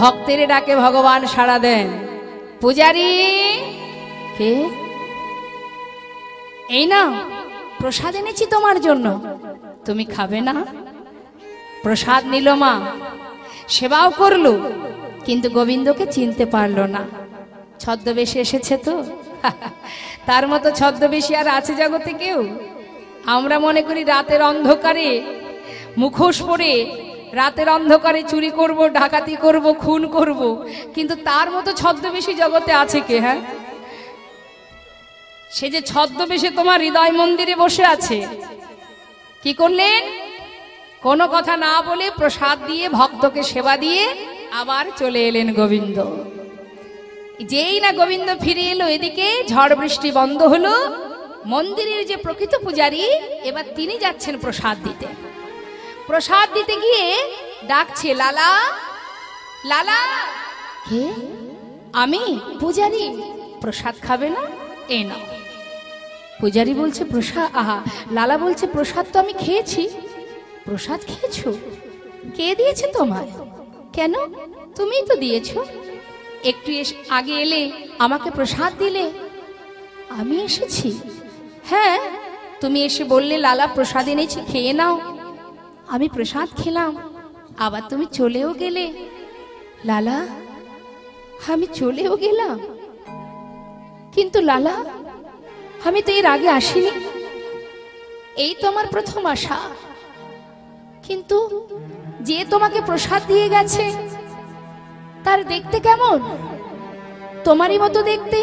ভক্তের ডাকে ভগবান সাড়া দেন। পূজারি কে? এই না প্রসাদ এনেছি তোমার জন্য, তুমি খাবে না? প্রসাদ নিল মা, সেবাও করলো, কিন্তু গোবিন্দকে চিনতে পারলো না। ছদ্মবেশে এসেছে তো, তার মতো ছদ্মবেশী আর আছে জগতে কেউ? আমরা মনে করি রাতের অন্ধকারে মুখোশ পরে রাতের অন্ধকারে চুরি করব, ডাকাতি করব, খুন করব, কিন্তু তার মতো ছদ্মবেশী জগতে আছে কে? হ্যাঁ, সে যে ছদ্মবেশে তোমার হৃদয় মন্দিরে বসে আছে। কি করলেন? কোনো কথা না বলে প্রসাদ দিয়ে ভক্তকে সেবা দিয়ে আবার চলে এলেন গোবিন্দ। যেই না গোবিন্দ ফিরে এলো, এদিকে ঝড় বৃষ্টি বন্ধ হলো। মন্দিরের যে প্রকৃত পূজারী, এবার তিনি যাচ্ছেন প্রসাদ দিতে। প্রসাদ দিতে গিয়ে ডাকছে, লালা লালা। কে? আমি পূজারী, প্রসাদ খাবে না? এ না। পূজারী বলছে প্রসাদ, আহা, লালা বলছে প্রসাদ তো আমি খেয়েছি। প্রসাদ খেয়েছো? কে দিয়েছে তোমায়? কেন, তুমিই তো দিয়েছো। একটু আগে এলে আমাকে প্রসাদ দিলে, আমি এসেছি। হ্যাঁ, তুমি এসে বললে লালা প্রসাদ এনেছি, খেয়ে নাও। আমি প্রসাদ খেলাম, আবার তুমি চলেও গেলে। লালা, আমি চলেও গেলাম, কিন্তু লালা আমি তো এর আগে আসিনি, এই তো আমার প্রথম আসা। কিন্তু যে তোমাকে প্রসাদ দিয়ে গেছে তার দেখতে কেমন? তোমারই মতো দেখতে,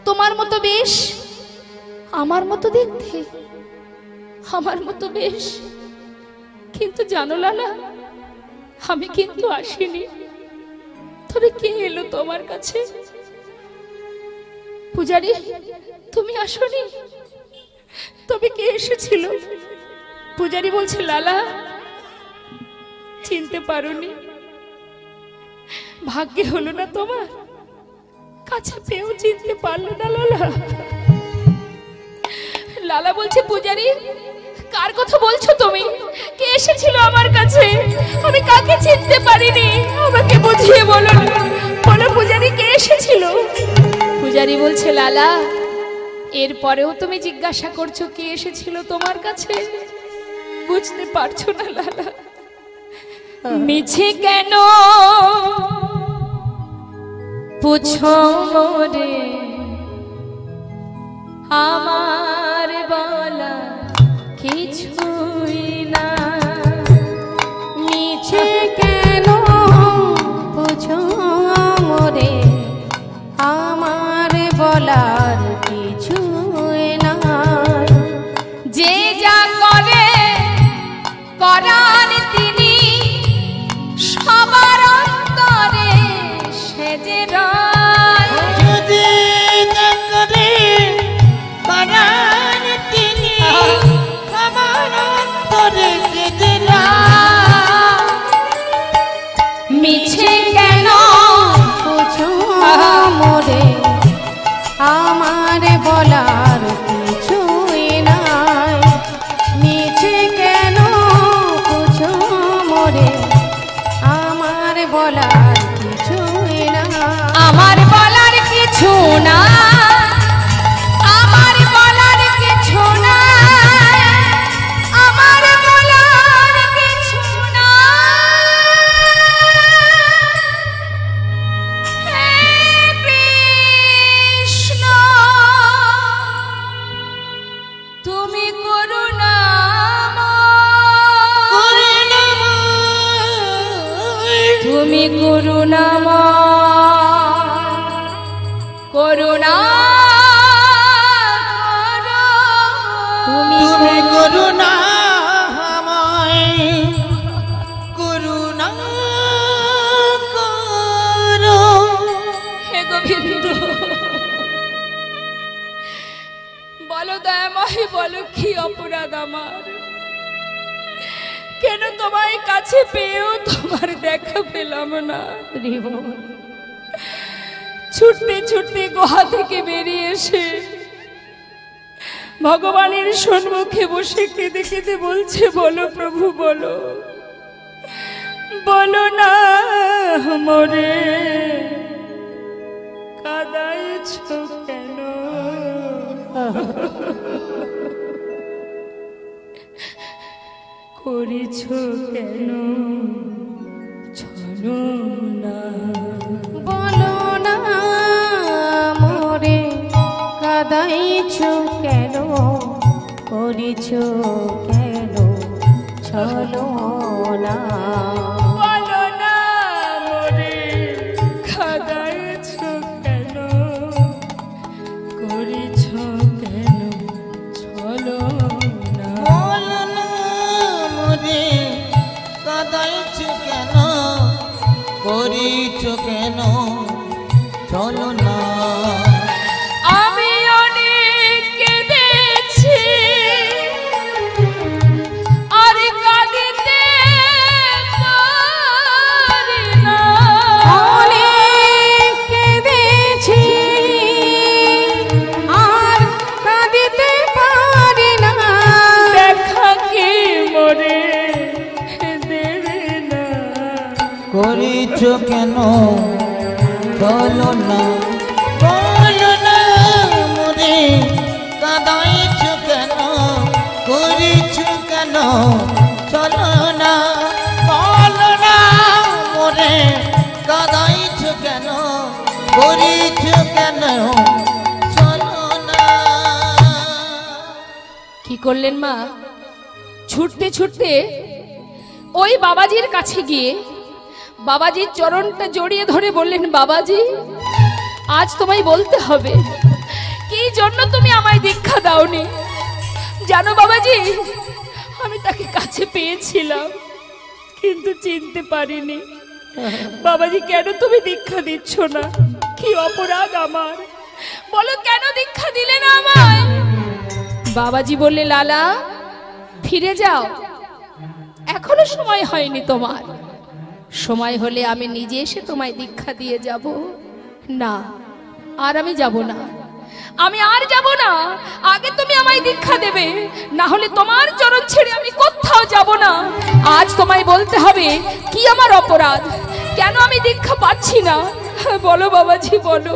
তোমার মতো বেশ, আমার মতো দেখতে, আমার মতো বেশ। কিন্তু জানো লালা, আমি কিন্তু আসিনি। তবে কে এলো তোমার কাছে? পূজারি, তুমি আসনি, তবে কে এসেছিল? পূজারি বলছে, লালা চিনতে পারোনি, ভাগ্যে হলো না তোমার, কাছে পেয়েও চিনতে পারলে না লালা। লালা বলছে, পূজারি কার কথা বলছো তুমি? কে এসেছিল আমার কাছে? আমি কাকে চিনতে পারিনি, আমাকে বুঝিয়ে বলো, বলো পূজারি কে এসেছিল? পূজারি বলছে, লালা এরপরেও তুমি জিজ্ঞাসা করছো কে এসেছিল তোমার কাছে? বুঝতে পারছো না লালা? মিছে কেন পুছো মোরে, আমার বলা কিছুই না। মিছে কেন পুছো মোরে, আমার বলার কিছুই না। যে যা করে করার তিনি, সবার অন্তরে সে যে রয়। যদি যা করে করার তিনি, সবার অন্তরে সে যে রয়। মিছে কেন পুছো মোরে, আমার বলার কিছুই নাই। মিছে কেন পুছো মোরে, আমার বলার কিছুই না। আমার বলার কিছু না, আমার বলার কিছু না, আমার বলার কিছু না। হে কৃষ্ণ, তুমি করুণাময়, তুমি করুণাময়, করুণা তুমি করুণাময়, করুণা করো। হে গোবিন্দ, বলো দয়াময়, বলো কি অপরাধ আমার? কেন তোমায় কাছে পেয়েও তোমার দেখা পেলাম না? ছুটতে ছুটতে গুহা থেকে বেরিয়ে এসে ভগবানের সম্মুখে বসে কেঁদে কেঁদে বলছে, বলো প্রভু বলো, বলো না মোরে কাঁদাইছো কেন? করেছো কেন ছলনা? বলো না মোরে কাঁদাইছো কেন, করেছো কেন ছলনা? বলো না মোরে কাঁদাইছো কেন, করেছো কেন ছলনা? বলো না মোরে কাঁদাইছো কেন, করিছো কেন ছলনা? আমি অনেক কেঁদেছি আর কাঁদিতে পারি না। অনেক কেঁদেছি আর কাঁদিতে পারি না। দেখা কি মোরে দেবে না? করিছো কেন ছলনা? বলো না মোরে কাঁদাইছো কেন, করিছো কেন ছলনা? বলো না মোরে কাঁদাইছো কেন, করিছো কেন ছলনা? কি করলেন মা? ছুটতে ছুটতে ওই বাবাজির কাছে গিয়ে বাবাজির চরণটা জড়িয়ে ধরে বললেন, বাবাজি আজ তোমায় বলতে হবে কি জন্য তুমি আমায় দীক্ষা দাওনি। জানো বাবাজি, আমি তাকে কাছে পেয়েছিলাম কিন্তু চিনতে পারিনি। বাবাজি কেন তুমি দীক্ষা দিচ্ছ না? কি অপরাধ আমার? বলো কেন দীক্ষা দিলে না আমায়? বাবাজি বললে, লালা ফিরে যাও, এখনো সময় হয়নি তোমার। সময় হলে আমি নিজে এসে তোমায় দীক্ষা দিয়ে যাব। না, আর আমি যাব না, আমি আর যাব না। আগে তুমি আমায় দীক্ষা দেবে, না হলে তোমার চরণ ছেড়ে আমি কোথাও যাব না। আজ তোমায় বলতে হবে কি আমার অপরাধ, কেন আমি দীক্ষা পাচ্ছি না। বলো বাবাজি বলো।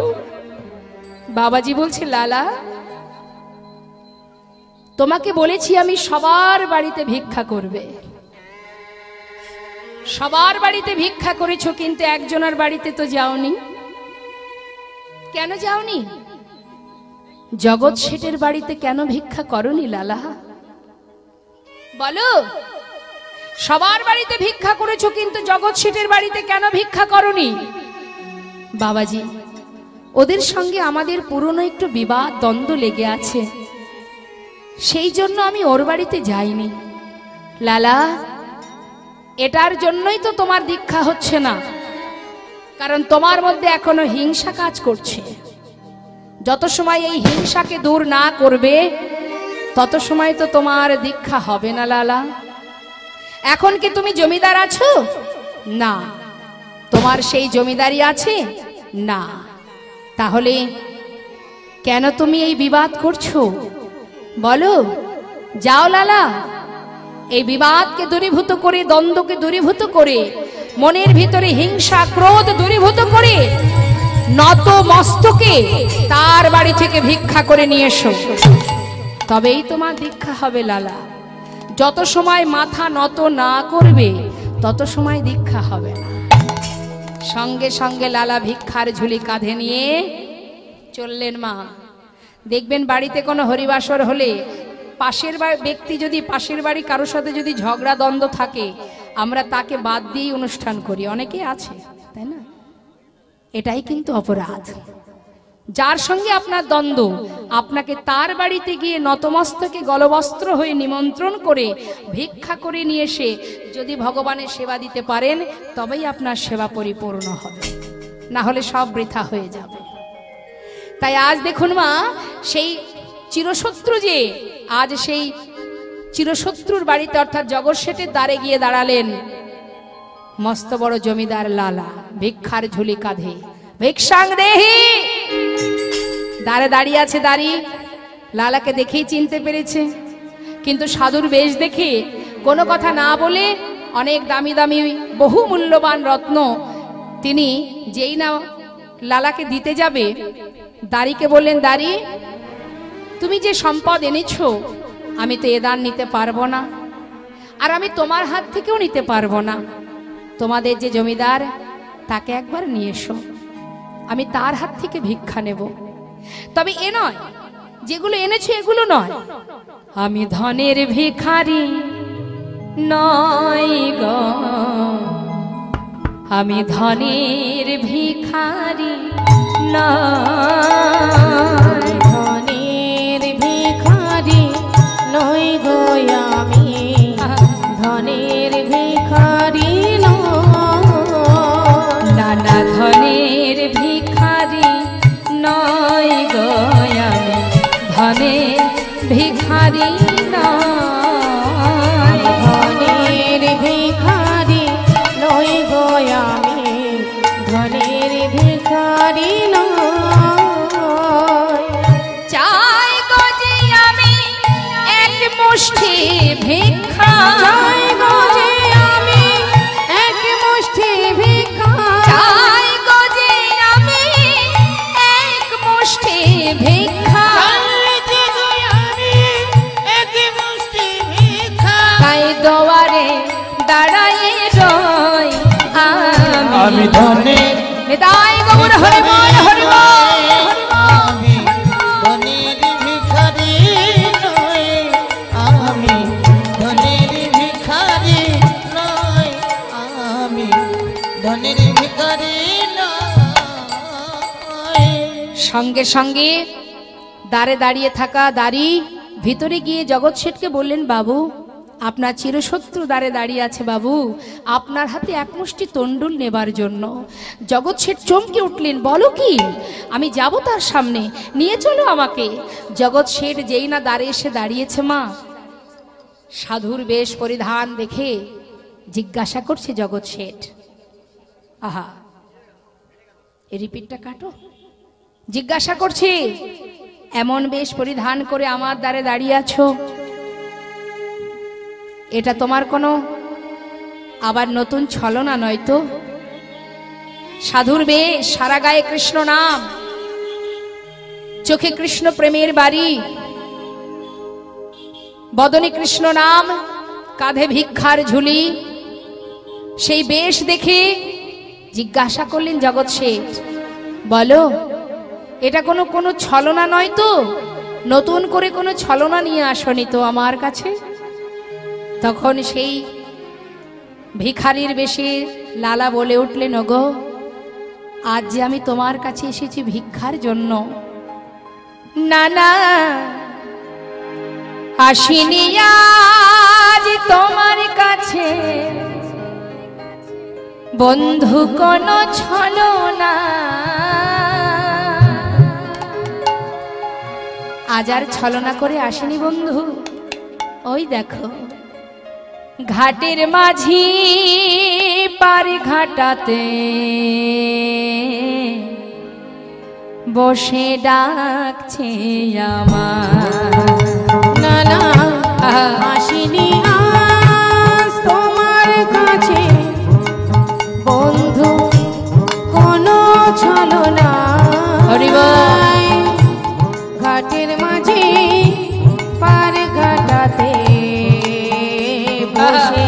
বাবাজি বলছে, লালা তোমাকে বলেছি আমি সবার বাড়িতে ভিক্ষা করবে। সবার বাড়িতে ভিক্ষা করেছো, কিন্তু একজনের বাড়িতে তো যাওনি। কেন যাওনি? জগৎ শেঠের বাড়িতে কেন ভিক্ষা করনি লালা? বলো। সবার বাড়িতে ভিক্ষা করেছো, কিন্তু জগৎ শেঠের বাড়িতে কেন ভিক্ষা করনি? বাবাজি, ওদের সঙ্গে আমাদের পুরনো একটু বিবাদ দ্বন্দ্ব লেগে আছে, সেই জন্য আমি ওর বাড়িতে যাইনি। লালা, এটার জন্যই তো তোমার দীক্ষা হচ্ছে না, কারণ তোমার মধ্যে এখনো হিংসা কাজ করছে। যত সময় এই হিংসাকে দূর না করবে তত সময় তো তোমার দীক্ষা হবে না লালা। এখন কি তুমি জমিদার আছো? না। তোমার সেই জমিদারি আছে? না। তাহলে কেন তুমি এই বিবাদ করছো বলো? যাও লালা, এই বিবাদকে দূরীভূত করে, দ্বন্দ্বকে দূরীভূত করে, মনের ভিতরে হিংসা ক্রোধ দূরীভূত করে নত মস্তকে তার বাড়ি থেকে ভিক্ষা করে নিয়ে এসো, তবেই তোমার দীক্ষা হবে লালা। যত সময় মাথা নত না করবে তত সময় দীক্ষা হবে না। সঙ্গে সঙ্গে লালা ভিক্ষার ঝুলি কাঁধে নিয়ে চললেন মা। দেখবেন বাড়িতে কোনো হরিবাসর হলে পাশের ব্যক্তি যদি পাশের বাড়ি কারোর সাথে যদি ঝগড়া দ্বন্দ্ব থাকে, আমরা তাকে বাদ দিয়েই অনুষ্ঠান করি, অনেকে আছে তাই না? এটাই কিন্তু অপরাধ। যার সঙ্গে আপনার দ্বন্দ্ব, আপনাকে তার বাড়িতে গিয়ে নতমস্তকে গলবস্ত্র হয়ে নিমন্ত্রণ করে ভিক্ষা করে নিয়ে এসে যদি ভগবানের সেবা দিতে পারেন তবেই আপনার সেবা পরিপূর্ণ হবে, না হলে সব বৃথা হয়ে যাবে। তাই আজ দেখুন মা, সেই চিরশত্রু যে আজ সেই চিরশত্রুর বাড়িতে অর্থাৎ জগৎ শেঠের দ্বারে গিয়ে দাঁড়ালেন মস্ত বড় জমিদার লালা, ভিক্ষার ঝুলি কাঁধে। ভিক্ষাং দেহি, দ্বারে দাঁড়িয়ে আছে। দাঁড়িয়ে লালাকে দেখেই চিনতে পেরেছে, কিন্তু সাধুর বেশ দেখে কোনো কথা না বলে অনেক দামি দামি বহু মূল্যবান রত্ন তিনি যেই না লালাকে দিতে যাবে, দাড়িকে বললেন, দাড়ি তুমি যে সম্পদ এনেছো আমি তো এ দান নিতে পারবো না, আর আমি তোমার হাত থেকেও নিতে পারবো না। তোমাদের যে জমিদার তাকে একবার নিয়ে এসো, আমি তার হাত থেকে ভিক্ষা নেব। তবে এ নয়, যেগুলো এনেছো এগুলো নয়। আমি ধনের ভিখারি নয় গো, আমি ধনের ভিখারি নয়, ধনের ভিখারি নই গো আমি, ধনের ভিখারি নয়। নানা ধনের ভিখারি নয় গো আমি, ধনের ভিখারি নয়, ধনের ভিখারি নই গো আমি, ধনের ভিখারি নয়। চাই গো যে আমি এক মুষ্টি ভিক্ষা, চাই গো যে আমি এক মুষ্টি ভিক্ষা, চাই গো যে আমি এক মুষ্টি ভিক্ষা, তাই দোয়ারে দাঁড়াই রই আমি ধনের নিতাই গৌর হরি বল হরি বল। আমি ধনের ভিখারি নই, আমি ধনের ভিখারি নই, আমি ধনের ভিখারি নই। সঙ্গে সঙ্গে দাঁড়ে দাঁড়িয়ে থাকা দাড়ি ভিতরে গিয়ে জগৎ শেঠকে বললেন, বাবু আপনার চিরশত্রু দ্বারে দাঁড়িয়ে আছে, বাবু আপনার হাতে এক মুষ্টি তন্ডুল নেবার জন্য। জগৎ শেঠ চমকে উঠলেন, বলো কি? আমি যাব তার সামনে, নিয়ে চলো আমাকে। জগৎ শেঠ যেই না দ্বারে এসে দাঁড়িয়েছে, মা সাধুর বেশ পরিধান দেখে জিজ্ঞাসা করছে জগৎ শেঠ, আহা এই রিপিটটা কাটো, জিজ্ঞাসা করছি এমন বেশ পরিধান করে আমার দ্বারে দাঁড়িয়ে আছো, এটা তোমার কোনো আবার নতুন ছলনা নয় তো? সাধুর বেশ, সারা গায়ে কৃষ্ণ নাম, চোখে কৃষ্ণ প্রেমের বাড়ি, বদনে কৃষ্ণ নাম, কাঁধে ভিক্ষার ঝুলি, সেই বেশ দেখে জিজ্ঞাসা করলেন জগৎ শেঠ, বলো এটা কোনো ছলনা নয় তো? নতুন করে কোনো ছলনা নিয়ে আসনি তো আমার কাছে? তখন সেই ভিখারির বেশে লালা বলে উঠলেন, ওগো আজ যে আমি তোমার কাছে এসেছি ভিক্ষার জন্য, না না আসিনি আজ তোমার কাছে বন্ধু কোনো ছলনা, আজ আর ছলনা করে আসেনি বন্ধু। ওই দেখো ঘাটের মাঝি পার ঘাটাতে বসে ডাকছে আমার, না না আসিনি আজ তোমার কাছে বন্ধু কোনো ছলনা, হরি বল। ঘাটের মাঝে পার ঘাটাতে বসে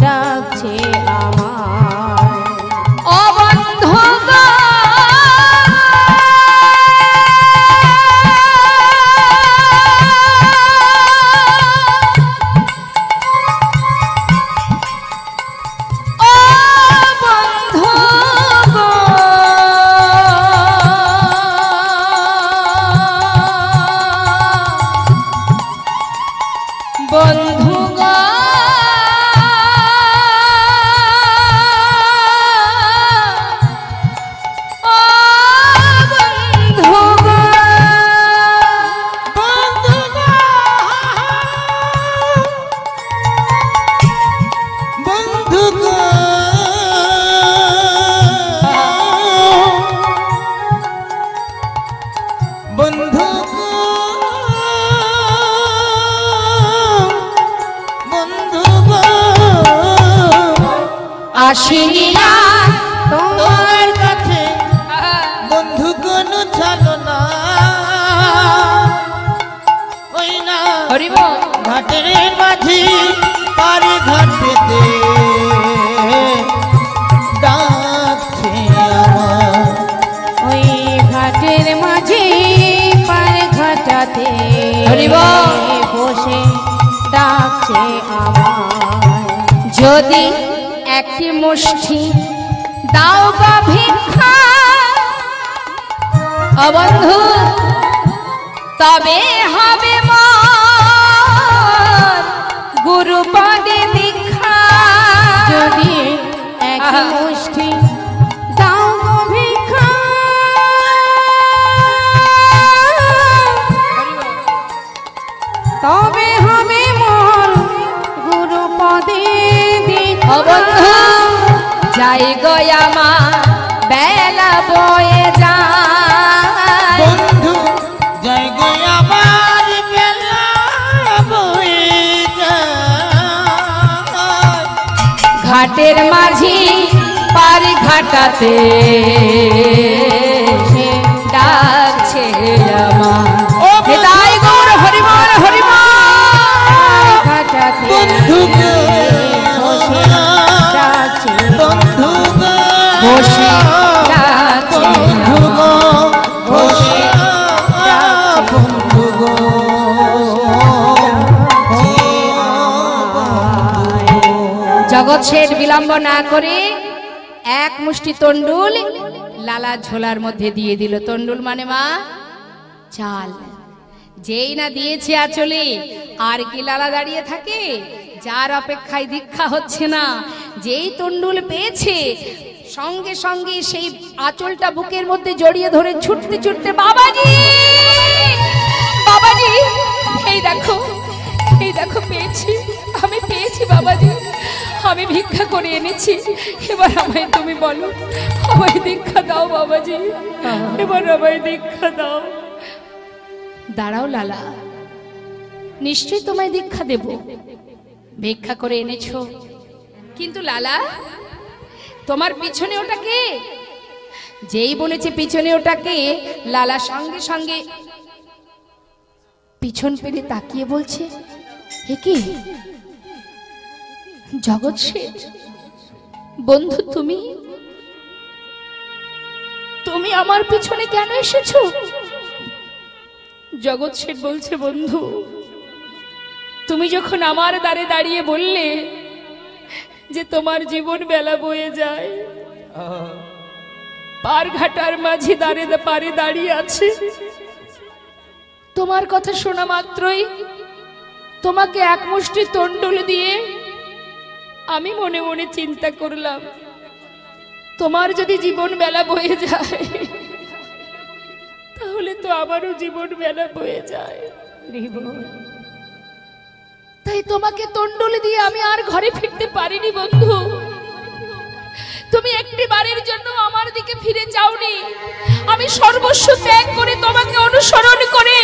ডাকছে আমার, ও বন্ধু গো ও বন্ধু গো হরি বল। বসে ডাকছে আমায়। যদি একটি মুষ্টি দাও গো ভিক্ষা ও বন্ধু, তবে হবে মোর গুরুপদে দীক্ষা। যদি এক মুষ্টি দাও গো ভিক্ষা, তবে হবে মোর গুরুপদে দীক্ষা। ও বন্ধু, যাই গো আমার বেলা বয়ে যায়। বন্ধু জয় গো আমার বেলা বয়ে যায়। ঘাটের মাঝি পার ঘাটাতে ডাকছে আমার। হৃদয় গৌর হরিবল হরিবল। ঘাটাতে বন্ধু গো বসে ডাকছে বন্ধু গো বসে ডাকছে বন্ধু গো বসে ডাকছে বন্ধু গো জগৎ শেঠ বিলম্ব না করে এক মুষ্টি তন্ডুল লালা ঝোলার মধ্যে দিয়ে দিল। তন্ডুল মানে মা চাল। যেই না দিয়েছে আঁচলে, আর কি লালা দাঁড়িয়ে থাকে? যার অপেক্ষায় দীক্ষা হচ্ছে না, যেই তন্ডুল পেয়েছে সঙ্গে সঙ্গে সেই আঁচলটা বুকের মধ্যে জড়িয়ে ধরে ছুটতে ছুটতে, বাবাজি বাবাজি, এই দেখো এই দেখো পেয়েছি, আমি পেয়েছি বাবাজি, আমি ভিক্ষা করে এনেছি, এবার আমায় তুমি বলো, আমায় দীক্ষা দাও বাবাজি, এবার আমায় দীক্ষা দাও। দাঁড়াও লালা, নিশ্চয়ই তোমায় দীক্ষা দেব, ভিক্ষা করে এনেছো, কিন্তু লালা তোমার পিছনে ওটাকে? যেই বলেছে পিছনে ওটাকে, লালা সঙ্গে সঙ্গে পিছন পেরে তাকিয়ে বলছে, এ কি জগৎ শেঠ? বন্ধু তুমি তুমি আমার পিছনে কেন এসেছো? জগৎ শেঠ বলছে, বন্ধু তুমি যখন আমার দ্বারে দাঁড়িয়ে বললে যে তোমার জীবন বেলা বয়ে যায়, পার ঘাটার মাঝি দাঁড়ে পারে দাঁড়িয়ে আছে, তোমার কথা শোনা মাত্রই তোমাকে এক মুষ্টি তন্ডুল দিয়ে আমি মনে মনে চিন্তা করলাম, তোমার যদি জীবন বেলা বয়ে যায় তাহলে তো আমারও জীবন বেলা বয়ে যায়। তাই তোমাকে তন্ডুল দিয়ে আমি আর ঘরে ফিরতে পারিনি বন্ধু। তুমি একটি বারের জন্য আমার দিকে ফিরে যাওনি, আমি সর্বস্ব ত্যাগ করে তোমাকে অনুসরণ করে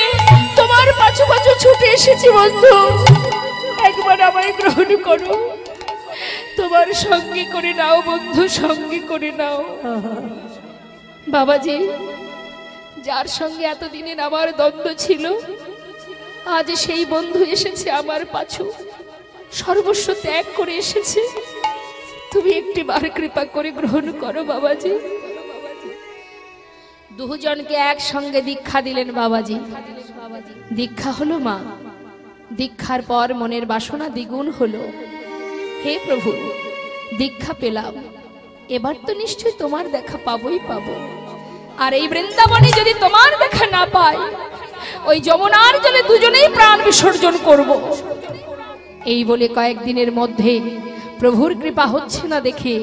তোমার পাছু পাছু ছুটে এসেছি বন্ধু, একবার আমায় গ্রহণ করো, তোমার সঙ্গে করে নাও বন্ধু, সঙ্গে করে নাও। বাবাজি, যার সঙ্গে এতদিনের আমার দ্বন্দ্ব ছিল, আজ সেই বন্ধু এসেছে আমার পাছু, সর্বস্ব ত্যাগ করে এসেছে, তুমি একটি বার কৃপা করে গ্রহণ করো বাবাজি। দুজনকে একসঙ্গে দীক্ষা দিলেন বাবাজি। দীক্ষা হলো মা, দীক্ষার পর মনের বাসনা দ্বিগুণ হলো। হে প্রভু, দীক্ষা পেলাম, এবার তো নিশ্চয়ই তোমার দেখা পাবোই পাবো, আর এই বৃন্দাবনে যদি তোমার দেখা না পাই, ওই যমুনার জলে দুজনেই প্রাণ বিসর্জন করব। এই বলে কয়েকদিনের মধ্যে প্রভুর কৃপা হচ্ছে না দেখে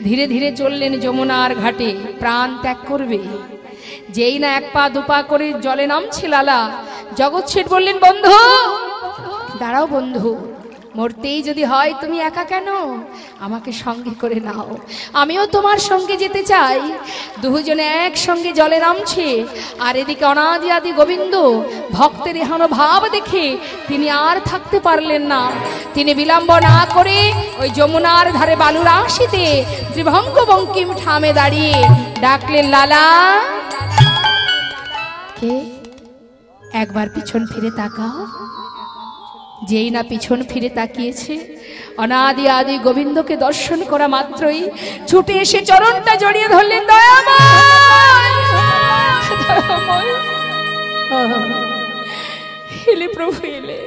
ধীরে ধীরে চললেন যমুনার ঘাটে, প্রাণ ত্যাগ করবে। যেই না এক পা দুপা করে জলে নামছে লালা, জগৎ শেঠ বললেন, বন্ধু দাঁড়াও বন্ধু, মরতেই যদি হয় তুমি একা কেন, আমাকে সঙ্গে করে নাও, আমিও তোমার সঙ্গে যেতে চাই। দুজনে একসঙ্গে জলে নামছে, আর এদিকে অনাদি আদি গোবিন্দ ভক্তের এহানো ভাব দেখে তিনি আর থাকতে পারলেন না। তিনি বিলম্ব না করে ওই যমুনার ধারে বালুর আশিতে ত্রিভঙ্গ বঙ্কিম ঠামে দাঁড়িয়ে ডাকলেন, লালা কে? একবার পিছন ফিরে তাকাও। যেই না পিছন ফিরে তাকিয়েছে, অনাদি আদি গোবিন্দকে দর্শন করা মাত্রই ছুটে এসে চরণটা জড়িয়ে ধরলেন, দয়াময় এলে প্রভু এলে,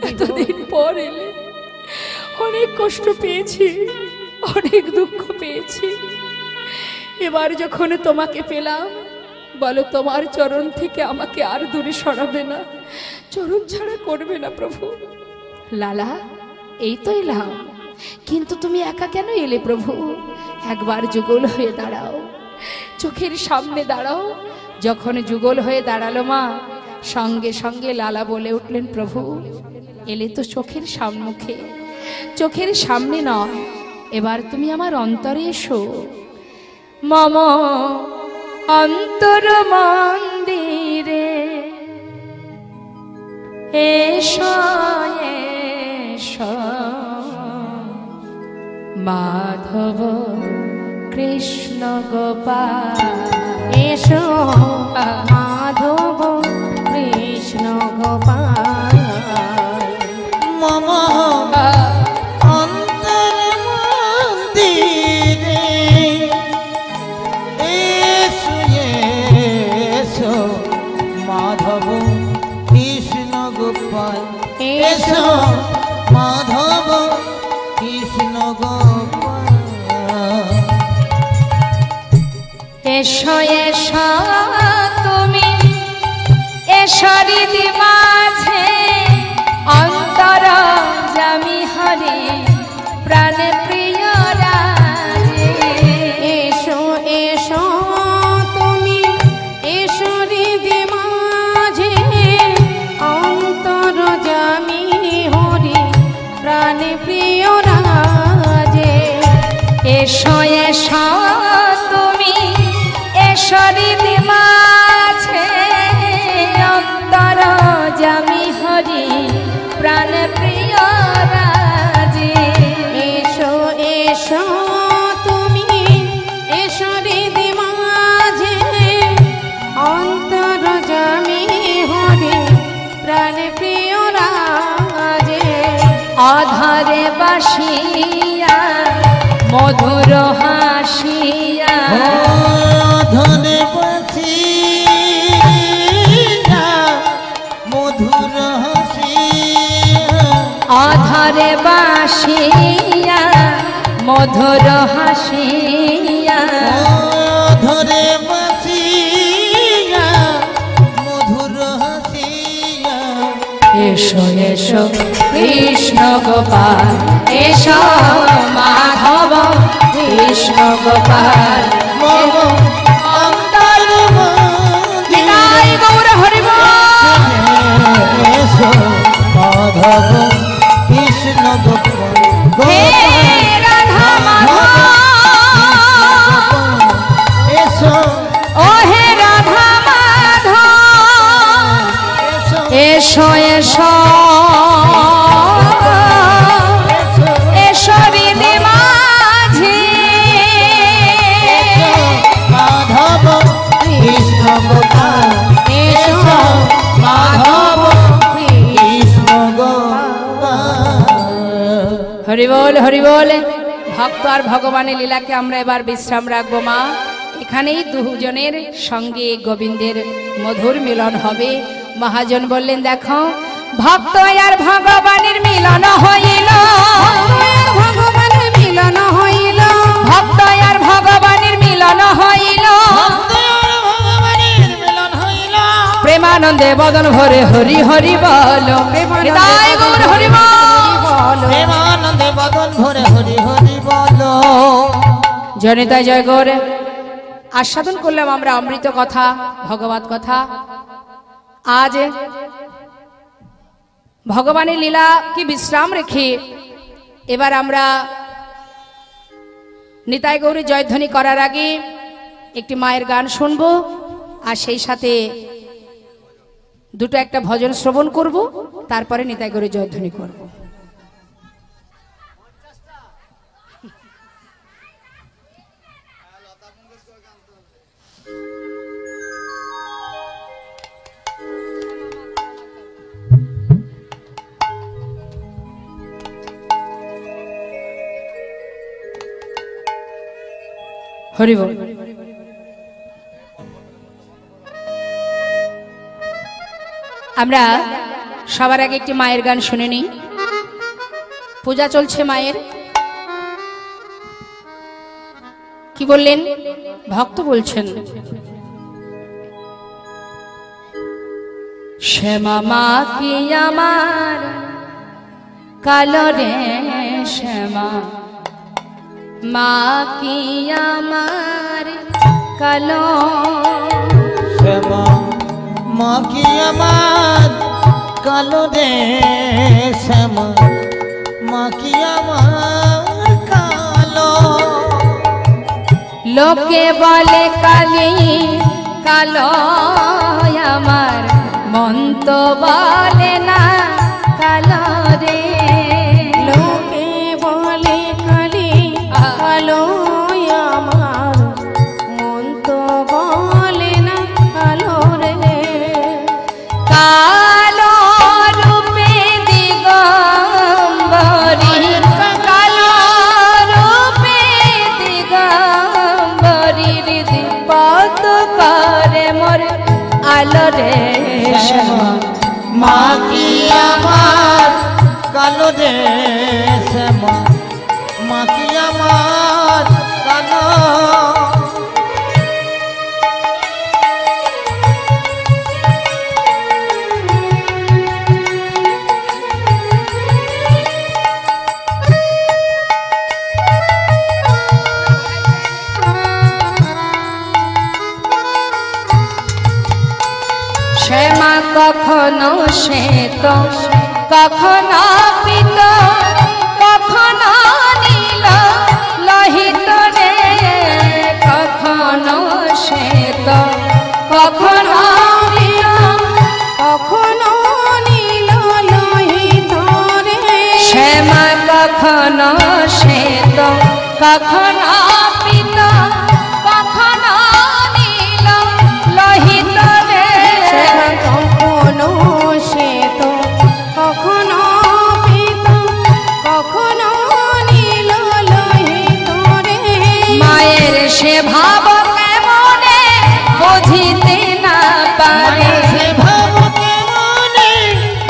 এতদিন পর এলে। অনেক কষ্ট পেয়েছি, অনেক দুঃখ পেয়েছি। এবার যখন তোমাকে পেলাম, বলো তোমার চরণ থেকে আমাকে আর দূরে সরাবে না, চরণ ছাড়া করবে না প্রভু। লালা, এই তো এলাম, কিন্তু তুমি একা কেন এলে প্রভু? একবার যুগল হয়ে দাঁড়াও, চোখের সামনে দাঁড়াও। যখন যুগল হয়ে দাঁড়ালো মা, সঙ্গে সঙ্গে লালা বলে উঠলেন, প্রভু এলে তো চোখের সম্মুখে, চোখের সামনে নয়, এবার তুমি আমার অন্তরে এসো। মম অন্তর মন্দিরে এসো এসো, মাধব কৃষ্ণ গোপাল এসো মাধব কৃষ্ণ গোপাল। মম অন্তর মন্দিরে এসো এসো, মাধব কৃষ্ণ গোপাল। এসো মাধব কৃষ্ণ গোপাল। এসো এসো তুমি এসো হৃদি মাঝে, অন্তর জামি হরে প্রাণে প্রিয় রাজে। এসো এসো তুমি এসো হৃদি মাঝে, অন্তর জামি হরি প্রাণে প্রিয় রাজে। এসো এসো তুমি এসো হৃদি মাঝে, অন্তর জামি হরি প্রাণ প্রিয় রাজে। এসো এসো তুমি এসো হৃদি মাঝে, অন্তর জামি হরি প্রাণ প্রিয় রাজে। অধরে বাসিয়া মধুর হাসিয়া, ধনে বাসিয়া মধুর হাসিয়া, অধরে বাসিয়া মধুর হাসিয়া, ধরে বাসিয়া মধুর হাসিয়া। এসো এসো কৃষ্ণ গোপাল, এসো মাধব কৃষ্ণ গোপাল। মম অন্তর নিতাই গৌর হরি বল। এসো মাধব কৃষ্ণ গোপাল। হে রাধা মাধব, এসো ও হে রাধা মাধব, এসো এসো এসো হৃদি মাঝে, মাধব কৃষ্ণ গোপাল। এসো মাধব কৃষ্ণ গোপাল। হরি বল হরি বল। ভক্ত আর ভগবানের লীলাকে আমরা এবার বিশ্রাম রাখবো মা। এখানেই দুজনের সঙ্গে গোবিন্দের মধুর মিলন হবে। মহাজন বললেন, দেখো ভক্ত আর ভগবানের মিলন হইল, ভগবানের মিলন হইল, ভক্ত আর ভগবানের মিলন হইল, ভগবানের মিলন হইল। প্রেমানন্দে বদন ভরে হরি হরি বল। হৃদয় গৌর হরি বল। প্রেমানন্দে বদন ভরে হরি হরি বল। জনিতায় জয় গৌর। আস্বাদন করলাম আমরা অমৃত কথা, ভগবত কথা। আজ ভগবানের লীলা কি বিশ্রাম রেখে এবার আমরা নিতাই গৌরী জয়ধ্বনি করার আগে একটি মায়ের গান শুনবো, আর সেই সাথে দুটো একটা ভজন শ্রবণ করব, তারপরে নিতাই গৌরী জয়ধ্বনি করব। হরি বল। আমরা সবার আগে একটি মায়ের গান শুনে নিই। পূজা চলছে মায়ের। কি বললেন? ভক্ত বলছেন, শ্যামা মা কি আমার কালো রে, শ্যামা মা কি আমার কালো, শ্যামা মা কি আমার কালো রে, শ্যামা মা কি আমার কালো। লোকে বলে কালি কালো আমার, মন তো বলে না কালো রে। লোকে বলে কালি কালো আমার, মন তো বলে না কালো রে। কালো রূপে দিগম্বরী, কালো রূপে দিগম্বরী, হৃদি পদ করে মোর আলো রে, শ্যামা মা কি আমার কালো রে, শ্যামা মা কি আমার কালো। শ্যামা কখনো শ্বেত, কখনো পীত, কখনো নীল লোহিত রে, কখনো শ্বেত, কখনো পীত, কখনো নীল লোহিত রে। শ্যামা কখনো শ্বেত, কখনো পীত, কখনো নীল লোহিত রে। কখনো শ্বেত, কখনো পীত, কখনো নীল লোহিত রে। মায়ের সে ভাব কেমনে বুঝিতে না পারে, সে ভাব কেমনে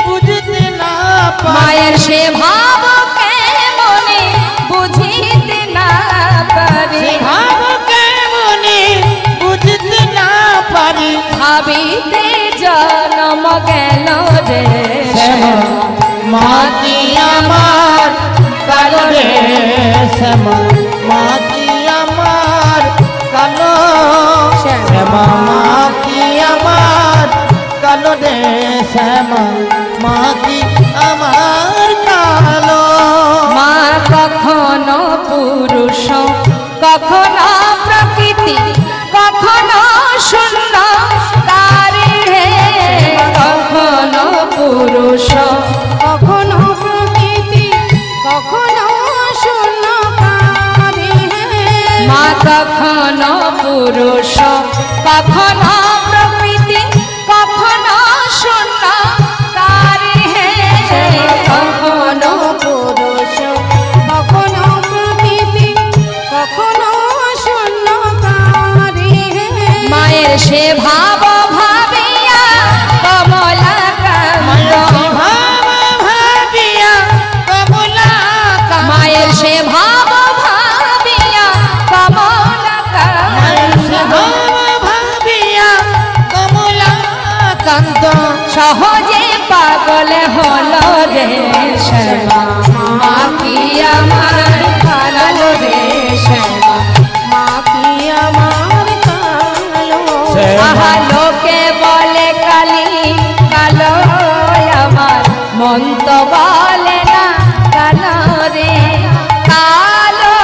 বুঝতে না পারে, মায়ের সে ভাব কেমনে বুঝিতে না পারে, সে ভাব কেমনে বুঝতে না পারি। ভাবিতে জন্ম গেল রে, শ্যামা মা কি আমার কালো রে, শ্যামা মা কি আমার কালো। শ্যামা মা কি আমার কালো রে, শ্যামা মা কি আমার কালো। মা কখনো পুরুষ, কখনো প্রকৃতি, কখনো শূন্য কারে হে, কখনো পুরুষ, কখনো প্রকৃতি, কখনো শূন্যকারী। মা কখনো পুরুষ, কখনো প্রকৃতি, কখনো শূন্য কারে হে, কখনো পুরুষ, কখনো প্রকৃতি, কখনো শূন্যকারী। মায়ের সে ভাব ভাবিয়া কমলা কান্দ, মায়ের সে ভাব ভাবিয়া কমলা কান্দ, সহজে পাগল হলো রে, শ্যামা মা কি আমার কালো রে, শ্যামা মা কি আমার কালো। আহা লোকে বলে কালি কালো আমার, মন তো বলে না কালো রে। কালো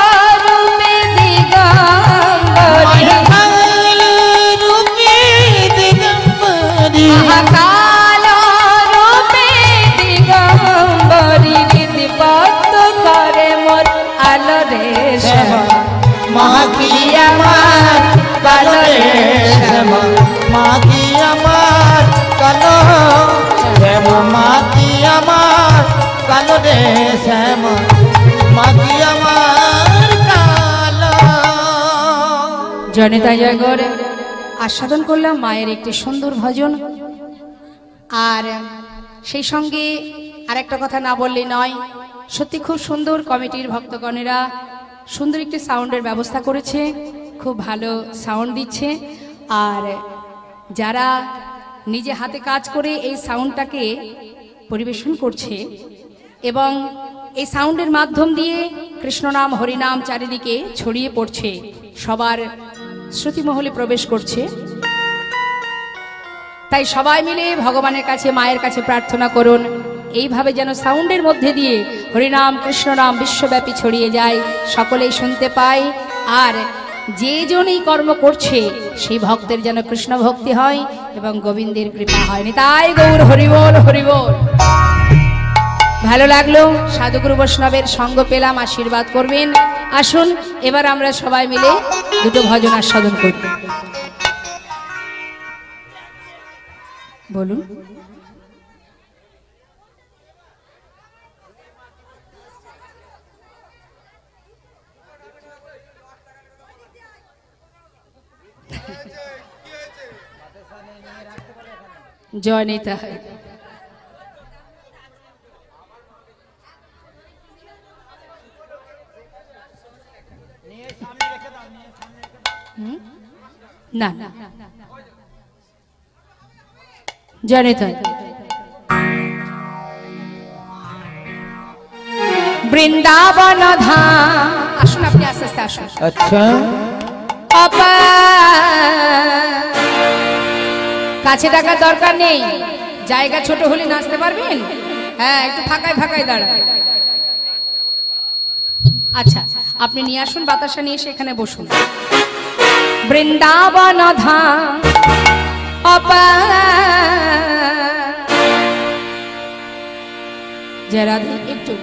রূপে দিগম্বরী, আহা কালো রূপে দিগম্বরী, হৃদি পদ করে মোর আলো রে, শ্যামা মা কি আমার কালো রে, শ্যামা মা কি আমার কালো। শ্যামা মা কি আমার কালো রে, শ্যামা মা কি আমার কালো। জনিতা জয়গড় আস্বাদন করলাম মায়ের একটি সুন্দর ভজন। আর সেই সঙ্গে আরেকটা কথা না বললে নয়, সত্যি খুব সুন্দর কমিটির ভক্তগণেরা সুন্দর একটি সাউন্ডের ব্যবস্থা করেছে, খুব ভালো সাউন্ড দিচ্ছে। আর যারা নিজে হাতে কাজ করে এই সাউন্ডটাকে পরিবেশন করছে এবং এই সাউন্ডের মাধ্যম দিয়ে কৃষ্ণনাম হরিনাম চারিদিকে ছড়িয়ে পড়ছে, সবার শ্রুতিমহলে প্রবেশ করছে, তাই সবাই মিলে ভগবানের কাছে মায়ের কাছে প্রার্থনা করুন এইভাবে যেন সাউন্ডের মধ্যে দিয়ে হরিনাম কৃষ্ণনাম বিশ্বব্যাপী ছড়িয়ে যায়, সকলেই শুনতে পায়। আর যে জন এই কর্ম করছে সেই ভক্তের যেন কৃষ্ণ ভক্তি হয় এবং গোবিন্দের কৃপা হয়নি। তাই গৌর হরিবোল হরিবোল। ভালো লাগলো, সাধুগুরু বৈষ্ণবের সঙ্গ পেলাম, আশীর্বাদ করবেন। আসুন এবার আমরা সবাই মিলে দুটো ভজন আস্বাদন করি। বলুন। জয় নিতে হয়। না জয় নিতে হয়। বৃন্দাবন ধাম। আসুন আপনি আস্তে আস্তে আসুন। আচ্ছা, কাছে টাকার দরকার নেই, জায়গা ছোট হলে নাচতে পারবেন। হ্যাঁ, একটু ফাঁকায় ফাঁকায় দাঁড়ান। আচ্ছা, আপনি নিয়ে আসুন বাতাসা নিয়ে এসে এখানে বসুন। বৃন্দাবন ধাম জয় রাধে। একটু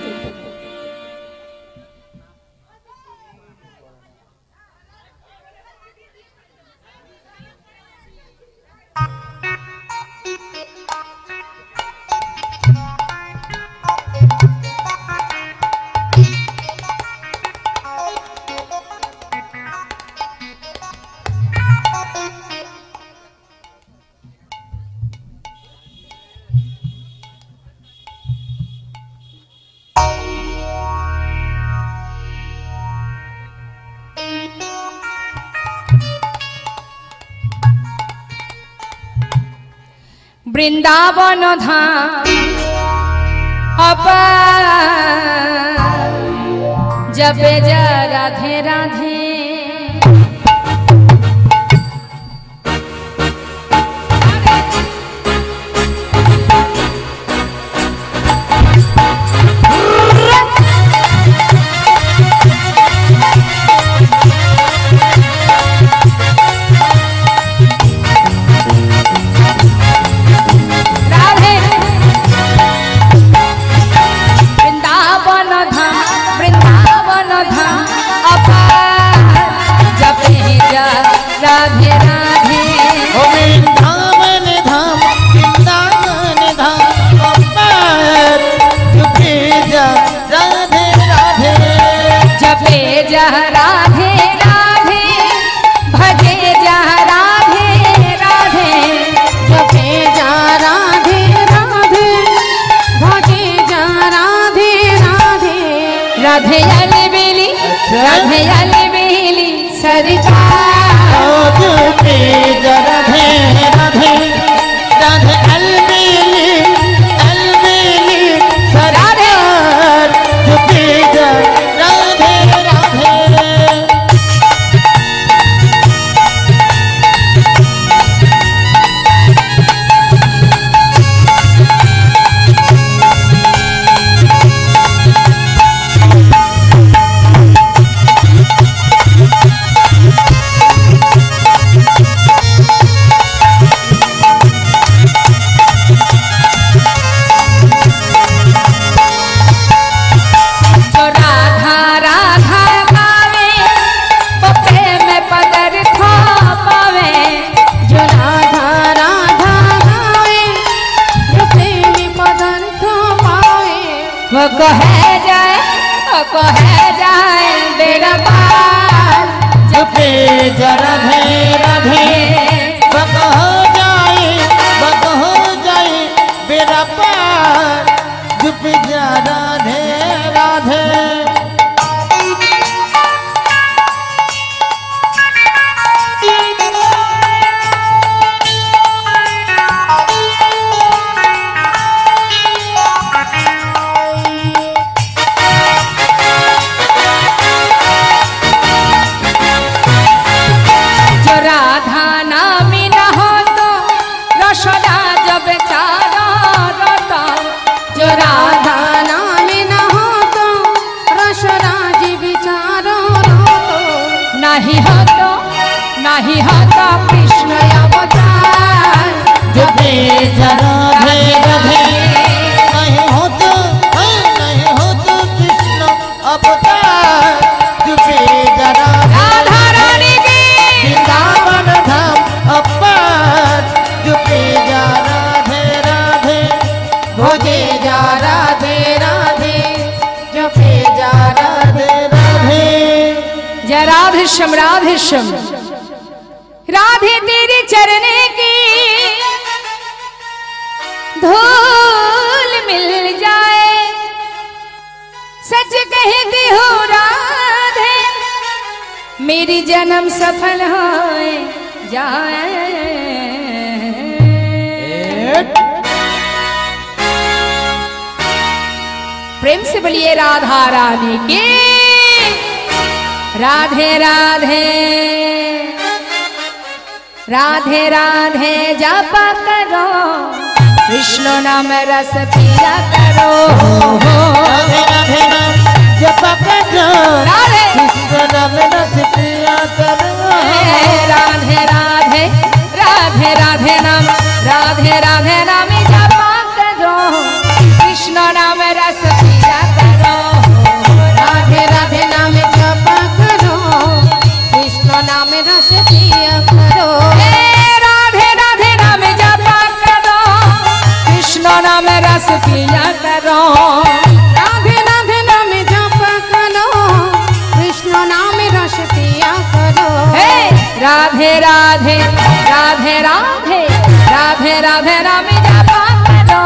বৃন্দাবন ধাম জপে যা রাধে রাধে। राधे जो राधा नामी न हो तो रसोदा जब चारा रता जो राधा नाम न हो तो रसराज विचारो तो नहीं हो तो कृष्ण अवतार जो तेज राधे राधे नहीं हो तो कृष्ण अवतार जो तेज राधा रानी की वृंदावन धाम अपार जो तेज राधे राधे भोजे जा राधे राधे जो तेजा राधे राधे। जय राधेश्याम राधेश्याम। राधे तेरे चरने की धूल मिल जाए सच कहती हो राधे मेरी जन्म सफल हो जाए। प्रेम से बोलिए राधा रानी की राधे राधे राधे राधे जपा करो कृष्ण नाम रस पिया करो। राधे राधे नाम जपा करो राधे कृष्ण नाम रस पिया करो। राधे राधे राधे राधे नाम जपा करो कृष्ण नाम रस पिया करो। राधे राधे नाम जपा करो कृष्ण नाम रस पिया करो। राधे राधे नाम जपा करो कृष्ण नाम रस पिया करो। राधे राधे नाम जपा करो कृष्ण नाम रस पिया करो। राधे राधे राधे राधे राधे राधे नाम जपा करो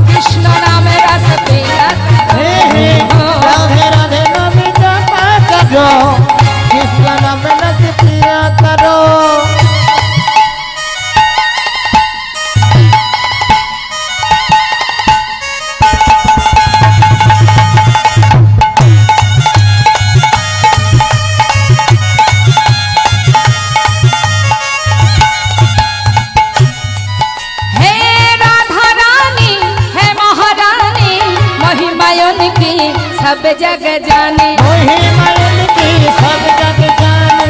कृष्ण नाम रस पिया करो। राधे राधे नाम जपा करो कृष्ण नाम रस पिया करो। सब जग जाने महिमा इनकी सब जग जाने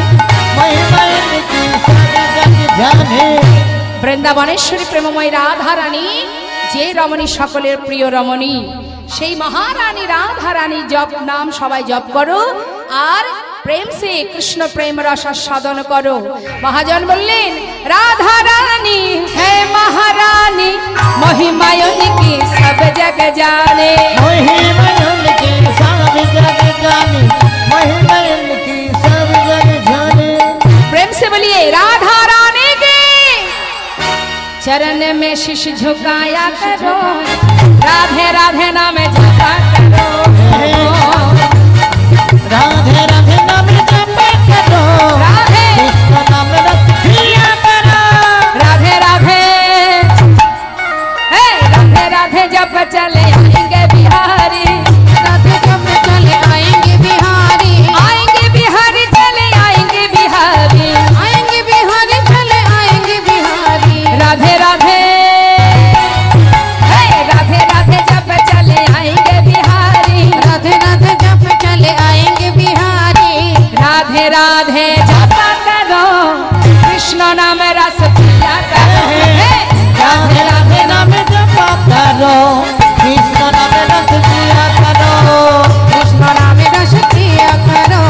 महिमा इनकी सब जग जाने। বৃন্দাবনেশ্বরী প্রেমময় রাধা রানী যে রমণী সকলের প্রিয় রমণী সেই মহারানী রাধা রানী জপ নাম সবাই জপ করো আর প্রেম সে কৃষ্ণ প্রেম রস সাধন করো। মহাজন বললেন রাধা রানী হে মহারানী महिमायन की सब जग जाने महिमा इनकी सब जग जाने महिमा इनकी सब जग जाने। प्रेम से बोलिए राधा रानी के चरण में शीश झुकाया करो राधे राधे नाम जपा करो। राधे राधे नाम जपा करो राधे कृष्ण नाम रस पिया करो। राधे राधे राधे राधे जब चले आएंगे बिहारी राधे जब चले आएंगे बिहारी आएंगे बिहारी चले आएंगे बिहारी आएंगे बिहारी चले आएंगे बिहारी। राधे राधे राधे राधे जब चले आएंगे बिहारी राधे राधे जब चले आएंगे बिहारी। राधे राधे जपा करो कृष्ण नाम रस पिया करो। राधे राधे नाम जपा करो कृष्ण नाम रस पिया करो। कृष्ण नाम रस पिया करो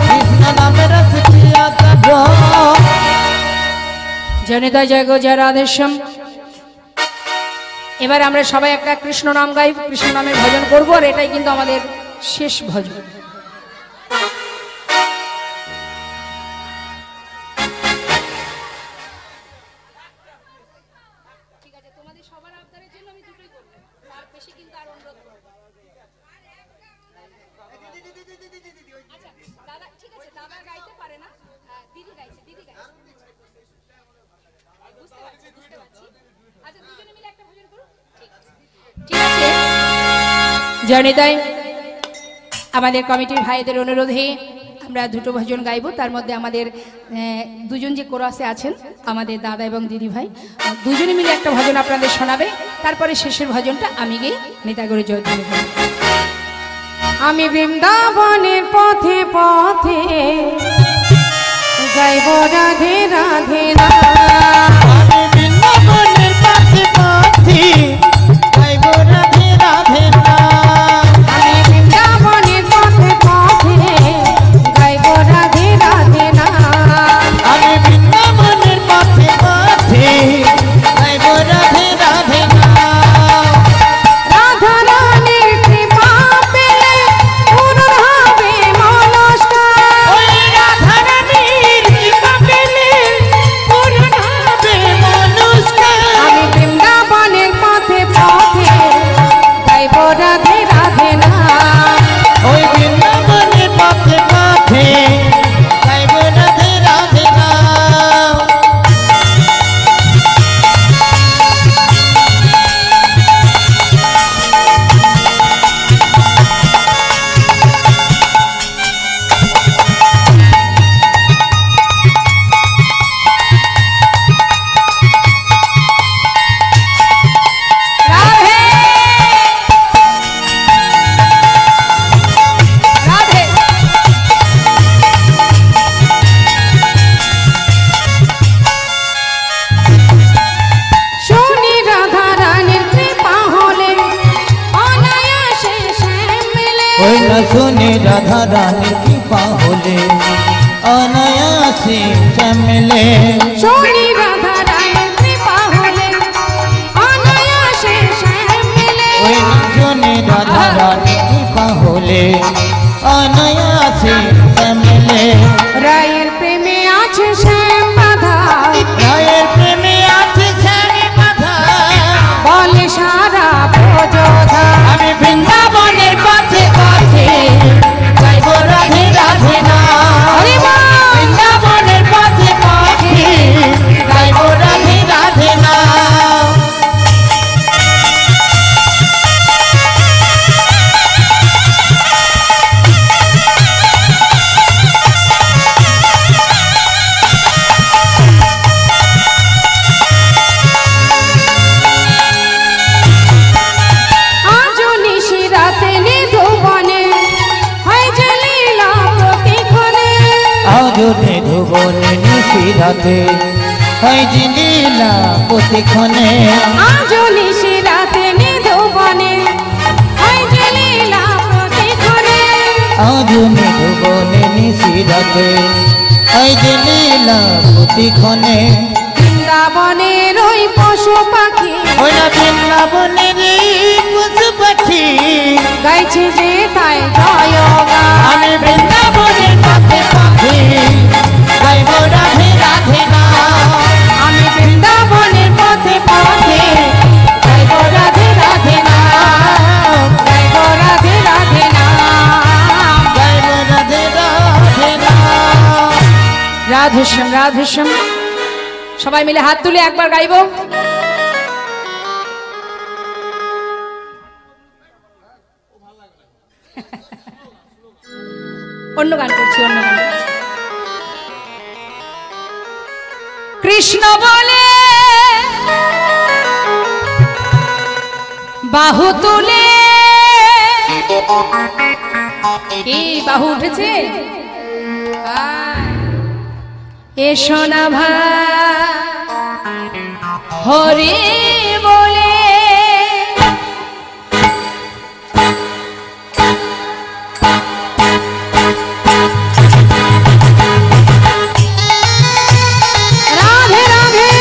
कृष्ण नाम रस पिया करो। জনিতা জয় গো জয় রাধেশ্যাম। এবার আমরা সবাই একটা কৃষ্ণ নাম গাই কৃষ্ণ নামের ভজন করবো আর এটাই কিন্তু আমাদের শেষ ভজন। জনিতাই আমাদের কমিটির ভাইদের অনুরোধে আমরা দুটো ভজন গাইবো। তার মধ্যে আমাদের দুজন যে কোরাসে আছেন আমাদের দাদা এবং দিদি ভাই, দুজনে মিলে একটা ভজন আপনাদের শোনাবে। তারপরে শেষের ভজনটা আমি গিয়ে নিতাইগৌর জয়ধ্বনি করব। আমি বৃন্দাবনের পথে পথে গাইব রাধে রাধে না। আমি বৃন্দাবনের পথে পথে গাইব রাধে রাধে না। আমি বৃন্দাবনের পথে পথে গাইব রাধে রাধে না। আমি বৃন্দাবনের পথে পথে গাইব রাধে রাধে না। রাধা রানীর কৃপা পেলে পূর্ণ হবে মনস্কার। ওই রাধা রানীর কৃপা পেলে পূর্ণ হবে মনস্কার। আমি বৃন্দাবনের পথে পথে গাইব রাধে রাধে না। ওই বৃন্দাবনের পথে পথে গাইব রাধে রাধে না। রাধে রাধে। শুনি রাধা রানীর কৃপা হলে অনায়াসে শ্যাম মেলে। ওই না শুনে রাধা রানীর কৃপা হলে অনায়াসে শ্যামলে। শুনি রাধা রানীর কৃপা হলে অনায়াসে শ্যাম মেলে। ওই না শুনে রাধা রানীর কৃপা হলে অনায়াসে শ্যামলে। রায়ের প্রেমে আছে শ্যাম বাধা রায়ের প্রেমে আছে শ্যামে বাধা। বলে সারা প্রযোধা। আমি বৃন্দাবনের পথে পথে গাইব রাধে রাধে না। হরি বল। বৃন্দাবনের পথে পথে গাইব রাধে রাধে না। আজ নিশি রাতে নিধুবনে হয় যে লীলা প্রতিক্ষণে। আজ নিধুবনে নিশিরাতে হয় যে লীলা প্রতিক্ষণে। আজ নিশি রাতে নিধুবনে হয় যে লীলা প্রতিক্ষণে। আজ নিধুবনে নিশিরাতে হয় যে লীলা প্রতিক্ষণে। বৃন্দাবনের ওই পশু পাখি ওই না বৃন্দাবনের পশু পাখি গাইছে যে তাই জয় গান। আমি বৃন্দাবনের পথে পথে গাইব রাধে রাধে না। আমি বৃন্দাবনের পথে পথে গাইব রাধে রাধে না। গাইব রাধে রাধে না। গাইব রাধে রাধে না। রাধেশ্যাম রাধেশ্যাম। সবাই মিলে হাত তুলে একবার গাইবো। অন্য গান করছি, অন্য গান করছি। কৃষ্ণ বলে বাহু তুলে, কি বাহু উঠেছে? এসো না ভাই হরি বলে, রাধে রাধে।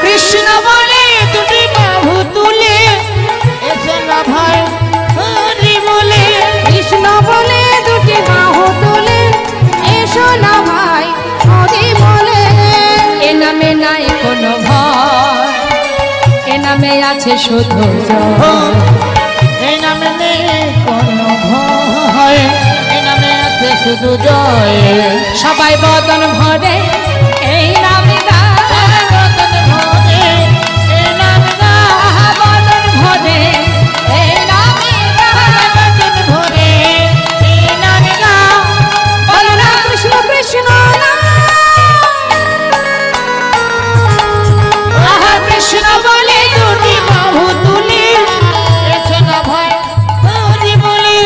কৃষ্ণ বলে দুটি বাহু তুলে, এসো না ভাই হরি বলে। কৃষ্ণ বলে দুটি বাহু তুলে, এসো না ভাই হরি বলে। এ নামে নাই কোনো ভয়, এ নামে আছে শুধু জয়। এই নামে নেই কোনো ভয়, এই নামে শুধু জয় সবাই বদন ভরে এই নামে গায় বদন ভরে এই নাম গায় বদন ভরে এই নামে গায় বদন ভরে এই নাম গায় বলো না কৃষ্ণ কৃষ্ণ আহা কৃষ্ণ বলে দুটি বাহু তুলি এসে না ভয় হরি বলি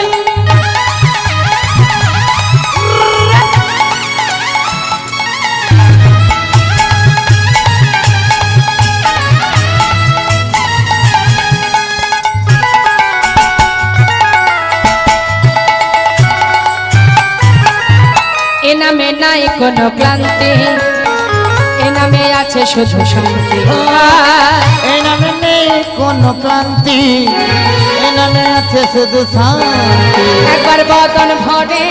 এ নামে নাই কোনো ক্লান্তি এ নামে আছে শুধু শান্তি এই নামে নেই কোনো ক্লান্তি এই নামে আছে শুধু শান্তি একবার বদন ভরে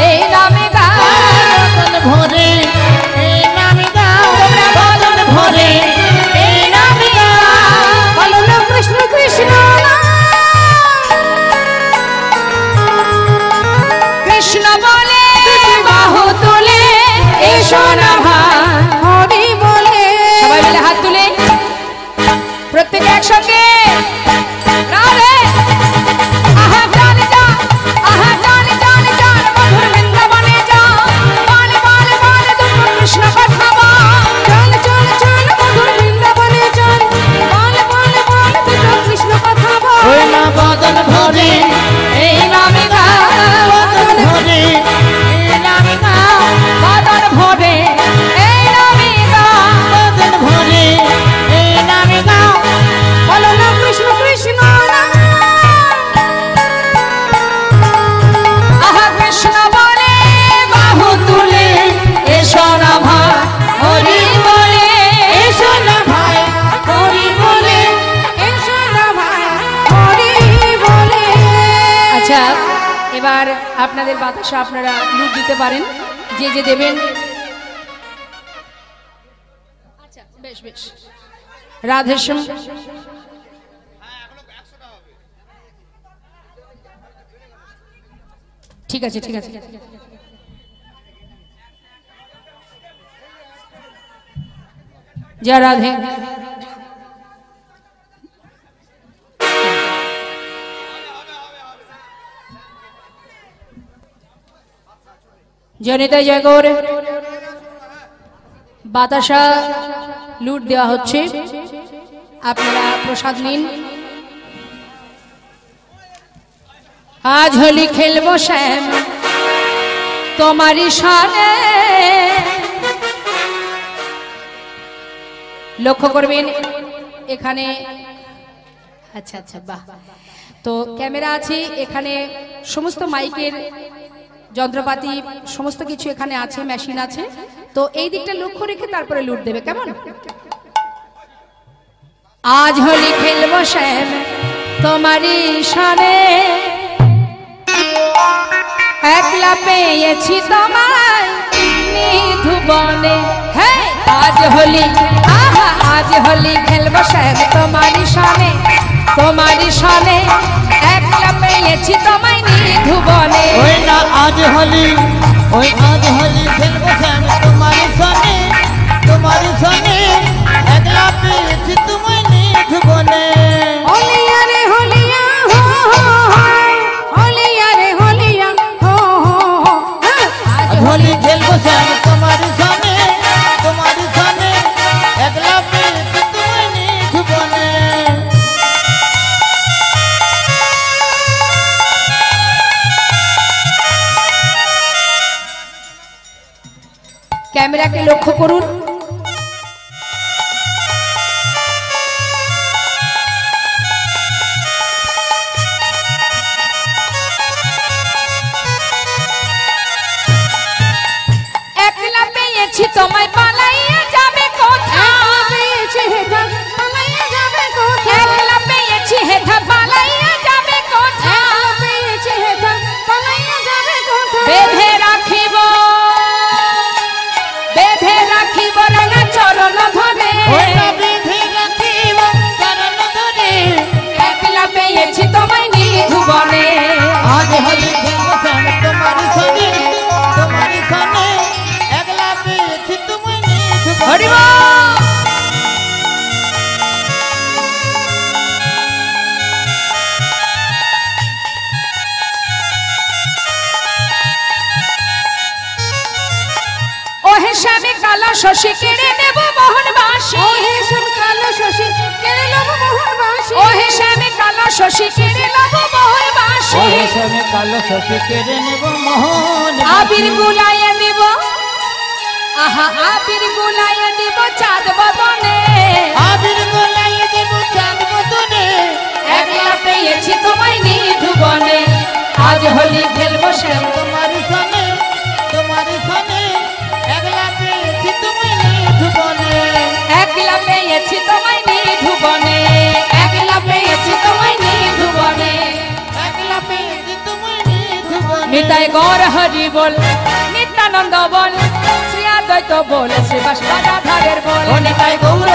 এই নামে গায় বদন ভরে এই নাম গায় বদন ভরে এই নাম গায় বলো না কৃষ্ণ কৃষ্ণ কৃষ্ণ বলে বাহু তুলে এসো না ভাই হরি বলে সবাই মিলে হাত তুলে প্রত্যেকে একসঙ্গে রাধে আহা জানে যা আহা জানে জানে জান মধুর বৃন্দাবনে যা বলে বলে বলে দুঃখ কৃষ্ণ কথা বল চল চল চল মধুর বৃন্দাবনে চল বল বল বল দুটো কৃষ্ণ কথা ওই বল না বদন ভরে এই নামে বদন ভরে এই নাম গায় বদন ভরে এই নামে বদন ভরে এই নাম গায় বলো না কৃষ্ণ কৃষ্ণ আহা কৃষ্ণ বলে বাহু তুলে এসো না ভাই হরি বলে এসো না ভাই হরি বলে এসো না ভাই হরি বলে আচ্ছা এবার আপনাদের বাতাসা আপনারা লুট দিতে পারেন যে যে দেবেন আচ্ছা বেশ বেশ রাধেশ্যাম ঠিক আছে ঠিক আছে জয় রাধে জনিতা জয় গৌর বাতাসা লুট দেওয়া হচ্ছে আপনারা প্রসাদ নিন আজ হোলি খেলবো শ্যাম তোমারই সানে লক্ষ্য করবেন এখানে আচ্ছা আচ্ছা বাহ তো ক্যামেরা আছে এখানে সমস্ত মাইকের যন্ত্রপাতি সমস্ত কিছু এখানে আছে মেশিন আছে তো এই দিকটা লক্ষ্য রেখে তারপরে লুট দেবে কেমন আজ হোলি খেলবো শ্যাম তোমারই সানে একলা পেয়েছি তোমায় নিধুবনে হ্যাঁ আজ হোলি আহা আজ হোলি খেলবো শ্যাম তোমারই সানে একলা পেয়েছি তোমায় নিধুবনে ওই না আজ হলি ওই আজ হলি খেলবো শ্যাম তোমার সনে একলা পেয়েছি তোমায় নিধ বনে হলিয়া রে হলিয়া হো হো হো হলিয়া রে হলিয়া হো হো হো আজ হলি খেলবো শ্যাম তোমার সনে একলা পেয়েছি তোমায় নিধ বনে ক্যামেরাকে লক্ষ্য করুন একলা পেয়েছি তোমায় পালাইয়া যাবে কোথায় পেয়েছে হেথা পালাইয়া যাবে কোথায় একলা পেয়েছি হেথা পালাইয়া যাবে কোথায় পেয়েছে হেথা পালাইয়া যাবে কোথায় বেঁধে রাখিব রাঙা চরণ ধরে ওই না বেঁধে রাখিব চরণ ধরে একলা পেয়েছি তোমায় নিধুবনে আজ হলি খেলবো শ্যাম তোমার সনে শ্যামে কালো শশী কেড়ে নেব মোহন বাসি ও হে শ্যাম কালো শশী কেড়ে নেব মোহন বাসি ও হে শ্যামে কালো শশী কেড়ে নেব মোহন বাসি ওহে শ্যামে কালো শশী কেড়ে নেব মোহন আবির গুলাইয়ে দিব আহা আবির গুলাইয়ে দিব চাঁদ বদনে আবির গোলাইয়ে দেব চাঁদ বদনে একলা পেয়েছি তোমায় নিধুবনে আজ হোলি খেলবো শ্যাম তোমার সনে একলা পেয়েছি তুমি নিধুবনে একলা পেয়েছি তোমায় নিধুবনে একলা পেয়েছি তোমায় নিধুবনে একলা পেয়েছি তুমি নিধুবনে নিতাই গৌর হরি বল নিত্যানন্দ বল শ্রী অদ্বৈত বল শ্রীবাস গদাধরের বল নিতাই গৌর